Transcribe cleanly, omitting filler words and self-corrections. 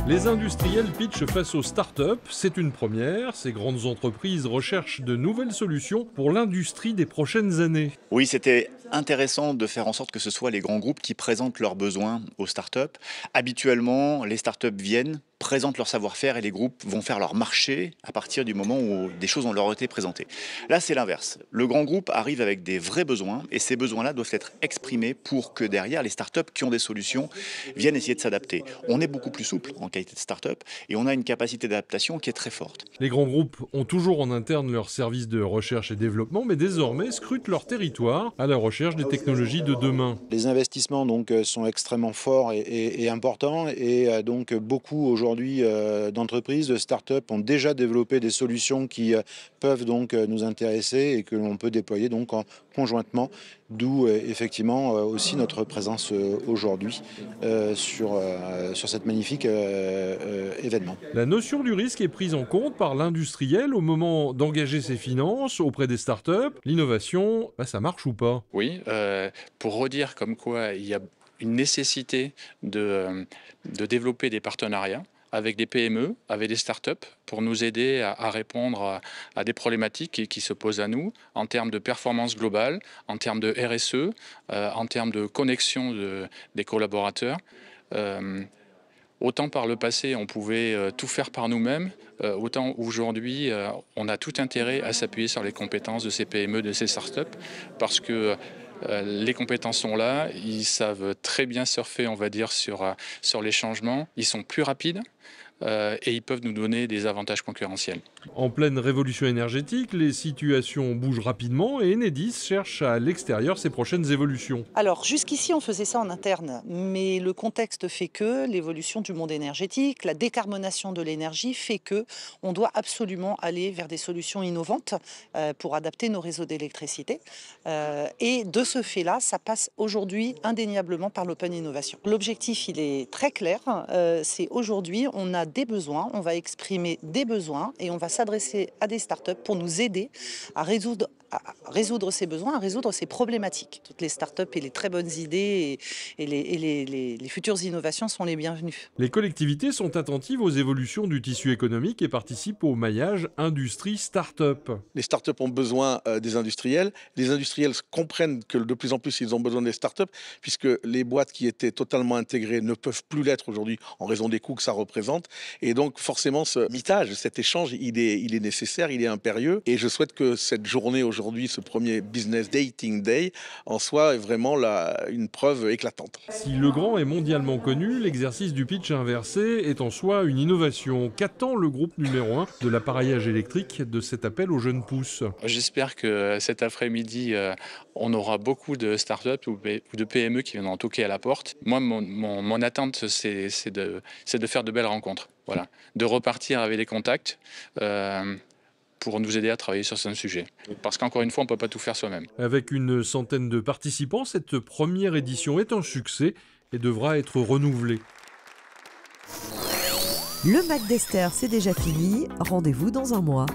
Les industriels pitchent face aux startups, c'est une première. Ces grandes entreprises recherchent de nouvelles solutions pour l'industrie des prochaines années. Oui, c'était intéressant de faire en sorte que ce soit les grands groupes qui présentent leurs besoins aux startups. Habituellement, les startups viennent, présentent leur savoir-faire et les groupes vont faire leur marché à partir du moment où des choses ont leur été présentées. Là, c'est l'inverse. Le grand groupe arrive avec des vrais besoins et ces besoins-là doivent être exprimés pour que derrière, les startups qui ont des solutions viennent essayer de s'adapter. On est beaucoup plus souple en qualité de startup et on a une capacité d'adaptation qui est très forte. Les grands groupes ont toujours en interne leurs services de recherche et développement, mais désormais scrutent leur territoire à la recherche des technologies de demain. Les investissements donc sont extrêmement forts et importants et donc beaucoup aujourd'hui d'entreprises, de start-up ont déjà développé des solutions qui peuvent donc nous intéresser et que l'on peut déployer donc conjointement, d'où effectivement aussi notre présence aujourd'hui sur cette magnifique événement. La notion du risque est prise en compte par l'industriel au moment d'engager ses finances auprès des startups. L'innovation, ça marche ou pas? Oui, pour redire comme quoi il y a une nécessité de développer des partenariats avec des PME, avec des startups, pour nous aider à répondre à des problématiques qui se posent à nous en termes de performance globale, en termes de RSE, en termes de connexion des collaborateurs. Autant par le passé, on pouvait tout faire par nous-mêmes, autant aujourd'hui, on a tout intérêt à s'appuyer sur les compétences de ces PME, de ces startups, parce que les compétences sont là, ils savent très bien surfer, on va dire, sur les changements, ils sont plus rapides et ils peuvent nous donner des avantages concurrentiels. En pleine révolution énergétique, les situations bougent rapidement et Enedis cherche à l'extérieur ses prochaines évolutions. Alors jusqu'ici on faisait ça en interne, mais le contexte fait que l'évolution du monde énergétique, la décarbonation de l'énergie fait que on doit absolument aller vers des solutions innovantes pour adapter nos réseaux d'électricité. Et de ce fait-là, ça passe aujourd'hui indéniablement par l'open innovation. L'objectif il est très clair, c'est aujourd'hui on a des besoins, on va exprimer des besoins et on va s'adresser à des startups pour nous aider à résoudre ces besoins, à résoudre ces problématiques. Toutes les startups et les très bonnes idées et les futures innovations sont les bienvenues. Les collectivités sont attentives aux évolutions du tissu économique et participent au maillage industrie-start-up. Les startups ont besoin des industriels. Les industriels comprennent que de plus en plus ils ont besoin des startups puisque les boîtes qui étaient totalement intégrées ne peuvent plus l'être aujourd'hui en raison des coûts que ça représente. Et donc forcément ce mitage, cet échange, il est nécessaire, il est impérieux. Et je souhaite que cette journée aujourd'hui, ce premier Business Dating Day, en soit vraiment une preuve éclatante. Si le grand est mondialement connu, l'exercice du pitch inversé est en soi une innovation. Qu'attend le groupe numéro 1 de l'appareillage électrique de cet appel aux jeunes pousses? J'espère que cet après-midi, on aura beaucoup de startups ou de PME qui viendront toquer à la porte. Moi, mon attente, c'est de faire de belles rencontres. Voilà. De repartir avec des contacts pour nous aider à travailler sur ce sujet. Parce qu'encore une fois, on ne peut pas tout faire soi-même. Avec une centaine de participants, cette première édition est un succès et devra être renouvelée. Le Mac d'Esther, c'est déjà fini. Rendez-vous dans un mois.